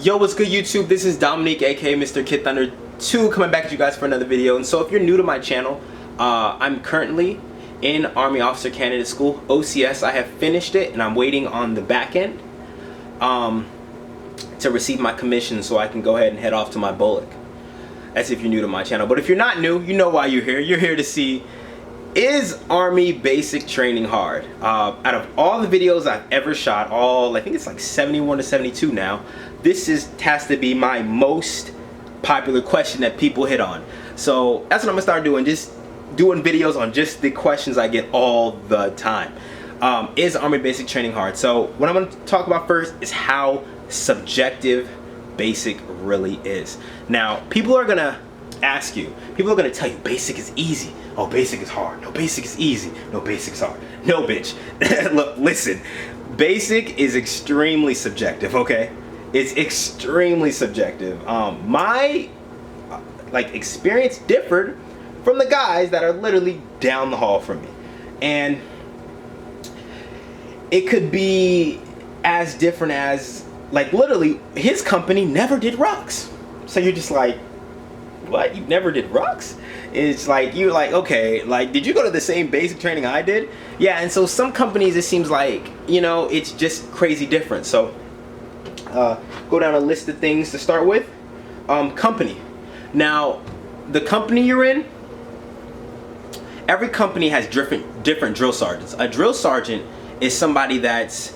Yo, what's good YouTube? This is Dominique, aka Mr. Kid Thunder 2, coming back at you guys for another video. And so if you're new to my channel, I'm currently in Army Officer Candidate School, OCS. I have finished it and I'm waiting on the back end to receive my commission so I can go ahead and head off to my bullock. That's if you're new to my channel. But if you're not new, you know why you're here. You're here to see, is Army basic training hard? Out of all the videos I've ever shot, I think it's like 71 to 72 now, this has to be my most popular question that people hit on. So that's what I'm gonna start doing, just doing videos on just the questions I get all the time. Is Army basic training hard? So what I'm gonna talk about first is how subjective basic really is. Now, people are gonna ask you, people are gonna tell you basic is easy. Oh, basic is hard. No, basic is easy. No, basic is hard. No, bitch. Look, listen. Basic is extremely subjective, okay? It's extremely subjective. My experience differed from the guys that are literally down the hall from me. And it could be as different as, like, literally, his company never did Rucks. So you're just like, what? You never did Rucks? It's like, you're like, okay, like, did you go to the same basic training I did? Yeah, and so some companies, it seems like, you know, it's just crazy different. So go down a list of things to start with. Company. Now, the company you're in, every company has different drill sergeants. A drill sergeant is somebody that's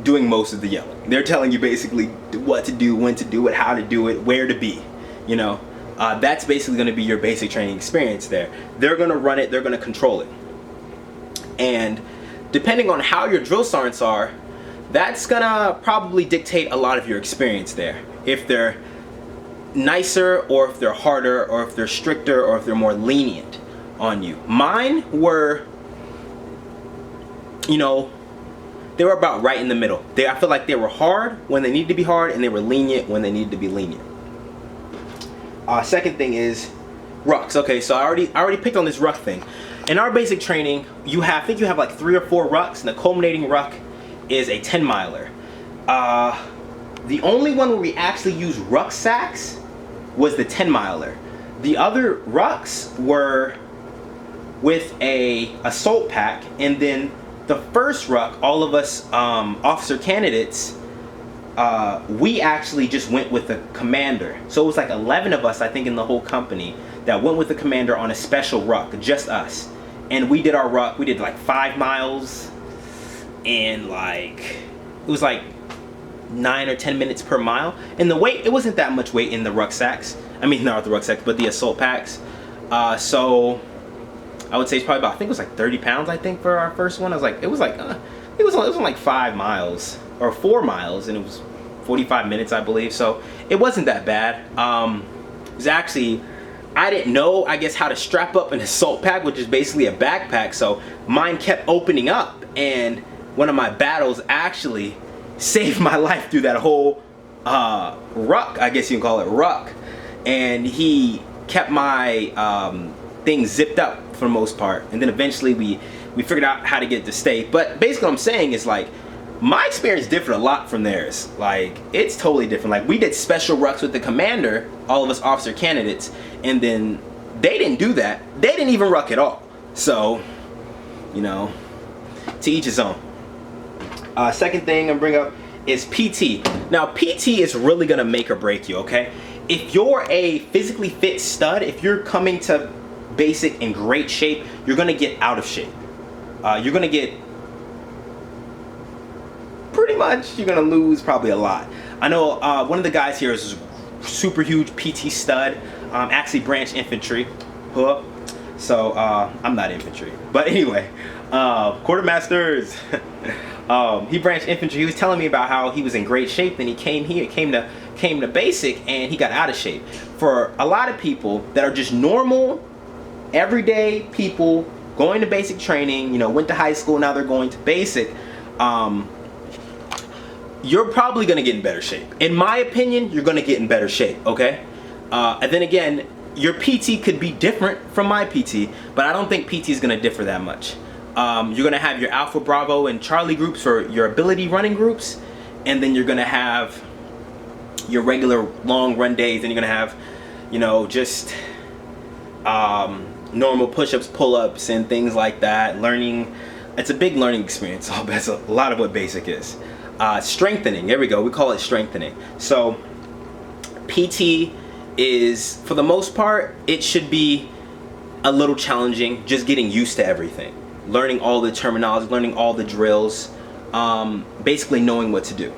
doing most of the yelling. They're telling you basically what to do, when to do it, how to do it, where to be, you know. That's basically going to be your basic training experience there. They're going to run it, they're going to control it. And depending on how your drill sergeants are, that's going to probably dictate a lot of your experience there. If they're nicer, or if they're harder, or if they're stricter, or if they're more lenient on you. Mine were, you know, they were about right in the middle. I feel like they were hard when they needed to be hard, and they were lenient when they needed to be lenient. Second thing is Rucks. Okay, so I already picked on this ruck thing. In our basic training, I think you have like 3 or 4 rucks, and the culminating ruck is a 10-miler. The only one where we actually used rucksacks was the 10-miler. The other rucks were with a assault pack, and then the first ruck, all of us officer candidates, we actually just went with the commander. So it was like 11 of us, I think, in the whole company that went with the commander on a special ruck, just us. And we did our ruck, we did like 5 miles, and like, it was like 9 or 10 minutes per mile. And the weight, it wasn't that much weight in the rucksacks. I mean, not the rucksacks, but the assault packs. So I would say it's probably about, I think it was like 30 pounds, I think, for our first one. I was like, it was on like 5 miles or 4 miles, and it was 45 minutes, I believe. So it wasn't that bad. It was actually, I didn't know, I guess, how to strap up an assault pack, which is basically a backpack. So mine kept opening up, and one of my battles actually saved my life through that whole ruck, I guess you can call it ruck. And he kept my thing zipped up for the most part, and then eventually we figured out how to get it to stay. But basically what I'm saying is, like, my experience differed a lot from theirs. Like, it's totally different. Like, we did special rucks with the commander, all of us officer candidates, and then they didn't do that. They didn't even ruck at all. So, you know, to each his own. Second thing I'm bring up is PT. Now, PT is really gonna make or break you, okay? If you're a physically fit stud, if you're coming to basic in great shape, you're gonna get out of shape. You're gonna get, pretty much, you're gonna lose probably a lot. I know one of the guys here is a super huge PT stud, actually branch infantry. So I'm not infantry, but anyway, quartermasters. He branched infantry. He was telling me about how he was in great shape, then he came to basic, and he got out of shape. For a lot of people that are just normal, everyday people going to basic training, you know, went to high school, now they're going to basic, you're probably gonna get in better shape. In my opinion, you're gonna get in better shape, okay? And then again, your PT could be different from my PT, but I don't think PT is gonna differ that much. You're gonna have your Alpha, Bravo, and Charlie groups for your ability running groups, and then you're gonna have your regular long run days. Then you're gonna have, you know, just normal push-ups, pull-ups, and things like that. Learning, it's a big learning experience. That's a lot of what basic is. Strengthening, there we go, we call it strengthening. So PT is, for the most part, it should be a little challenging, just getting used to everything, learning all the terminology, learning all the drills, basically knowing what to do.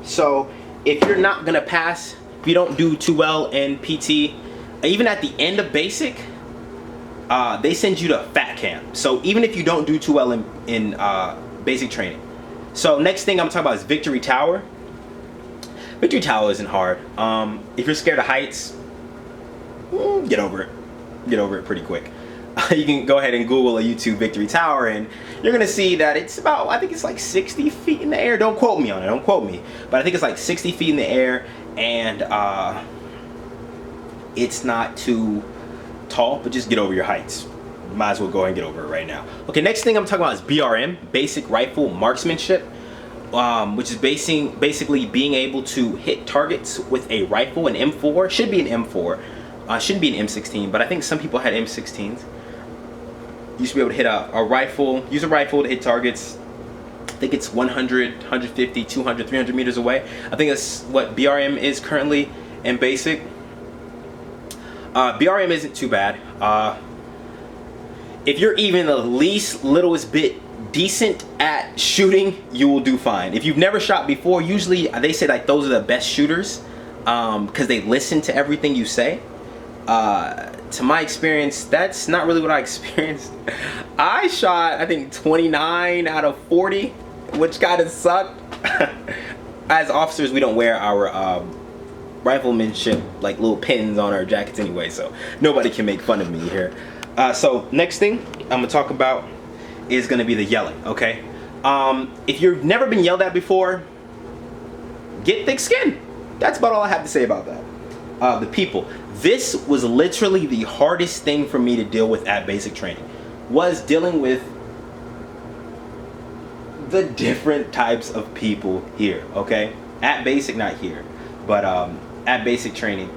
So if you're not gonna pass, if you don't do too well in PT, even at the end of basic, they send you to fat camp. So even if you don't do too well in basic training. So next thing I'm talking about is Victory Tower. Victory Tower isn't hard. If you're scared of heights, get over it. Get over it pretty quick. You can go ahead and Google a YouTube Victory Tower, and you're gonna see that it's about, I think it's like 60 feet in the air. Don't quote me on it, don't quote me. But I think it's like 60 feet in the air, and it's not too tall, but just get over your heights. Might as well go ahead and get over it right now. Okay, next thing I'm talking about is BRM, Basic Rifle Marksmanship, which is basically being able to hit targets with a rifle, an M4. Should be an M4. Shouldn't be an M16, but I think some people had M16s. You should be able to hit a rifle, use a rifle to hit targets. I think it's 100, 150, 200, 300 meters away. I think that's what BRM is currently in basic. BRM isn't too bad. If you're even the least littlest bit decent at shooting, you will do fine. If you've never shot before, usually they say like those are the best shooters because they listen to everything you say. To my experience, that's not really what I experienced. I shot, I think, 29 out of 40, which kind of sucked. As officers, we don't wear our riflemanship like little pins on our jackets anyway, so nobody can make fun of me here. So next thing I'm gonna talk about is gonna be the yelling. Okay, if you've never been yelled at before, get thick skin. That's about all I have to say about that. The people. This was literally the hardest thing for me to deal with at basic training, was dealing with the different types of people here. Okay, at basic, not here, but at basic training.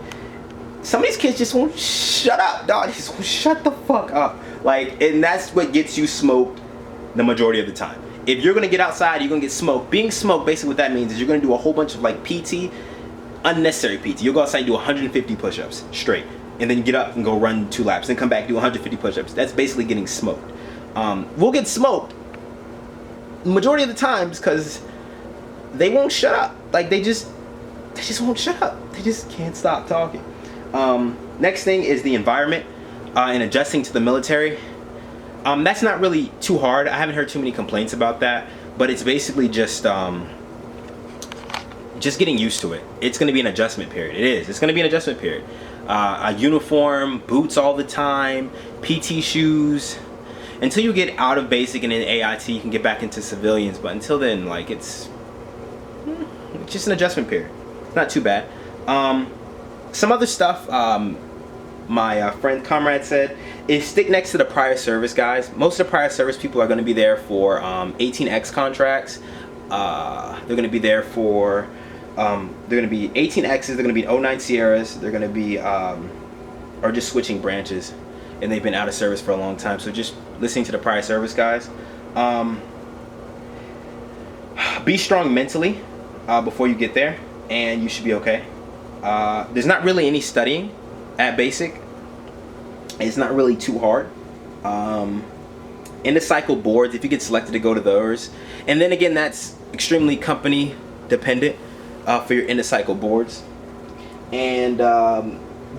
Some of these kids just won't shut up, dog. They just won't shut the fuck up. Like, and that's what gets you smoked the majority of the time. If you're gonna get outside, you're gonna get smoked. Being smoked, basically what that means is you're gonna do a whole bunch of like PT, unnecessary PT. You'll go outside and do 150 push-ups straight, and then you get up and go run 2 laps, then come back, do 150 push-ups. That's basically getting smoked. We'll get smoked the majority of the times because they won't shut up. Like, they just won't shut up. They just can't stop talking. Next thing is the environment and adjusting to the military. That's not really too hard. I haven't heard too many complaints about that, but it's basically just getting used to it. It's going to be an adjustment period. It is. It's going to be an adjustment period. A uniform, boots all the time, PT shoes. Until you get out of basic and in AIT, you can get back into civilians. But until then, like, it's just an adjustment period. It's not too bad. Some other stuff my friend comrade said is stick next to the prior service guys. Most of the prior service people are going to be there for 18X contracts. They're going to be there for they're going to be 18Xs, they're going to be 09 Sierras, they're going to be or just switching branches, and they've been out of service for a long time. So just listening to the prior service guys. Be strong mentally before you get there, and you should be okay. There's not really any studying at basic. It's not really too hard. In the cycle boards, if you get selected to go to those, and then again, that's extremely company dependent for your inner cycle boards. And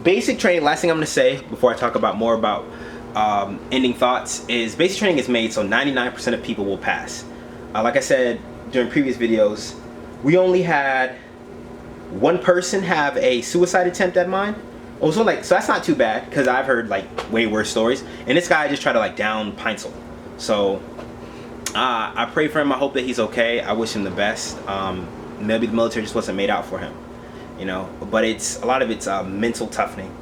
basic training, last thing I'm going to say before I talk about more about ending thoughts, is basic training is made so 99% of people will pass. Like I said during previous videos, we only had one person have a suicide attempt at mine. So that's not too bad, because I've heard like way worse stories, and this guy just tried to like down Peinzel. So I pray for him. I hope that he's okay. I wish him the best. Maybe the military just wasn't made out for him, you know. But a lot of it's mental toughening.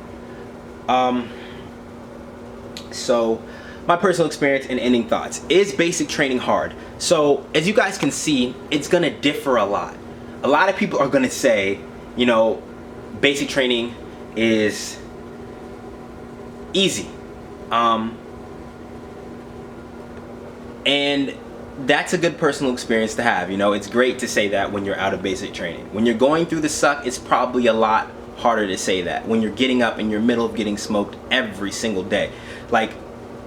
So my personal experience and ending thoughts. Is basic training hard? So as you guys can see, it's gonna differ a lot. A lot of people are gonna say, you know, basic training is easy. And that's a good personal experience to have. You know, it's great to say that when you're out of basic training. When you're going through the suck, it's probably a lot harder to say that when you're getting up in your middle of getting smoked every single day. Like,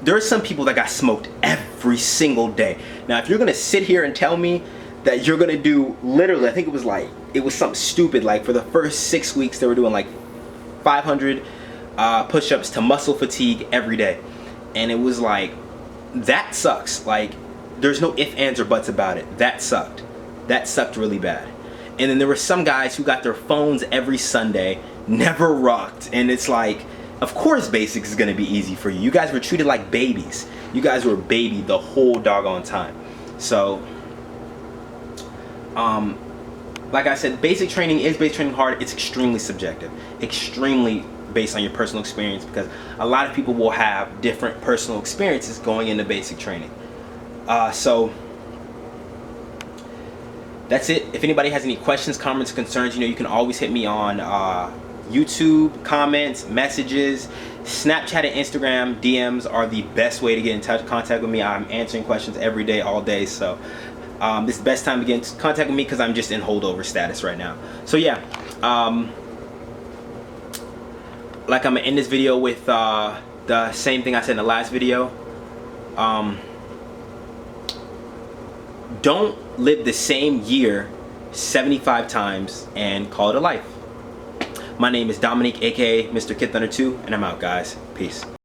there are some people that got smoked every single day. Now, if you're gonna sit here and tell me that you're gonna do literally, I think it was something stupid, like for the first 6 weeks they were doing like 500 push-ups to muscle fatigue every day, and it was like, that sucks. Like, there's no ifs, ands, or buts about it. That sucked really bad. And then there were some guys who got their phones every Sunday, never rocked, and it's like, of course basics is gonna be easy for you. You guys were treated like babies. You guys were baby the whole doggone time. So, like I said, basic training hard. It's extremely subjective, extremely based on your personal experience, because a lot of people will have different personal experiences going into basic training. So that's it. If anybody has any questions, comments, concerns, you know, you can always hit me on YouTube, comments, messages, Snapchat and Instagram. DMs are the best way to get in touch, contact with me. I'm answering questions every day, all day. So this is the best time to get in contact with me, because I'm just in holdover status right now. So yeah, like, I'm gonna end this video with the same thing I said in the last video. Don't live the same year 75 times and call it a life. My name is Dominique, aka Mr. Kid Thunder 2, and I'm out, guys. Peace.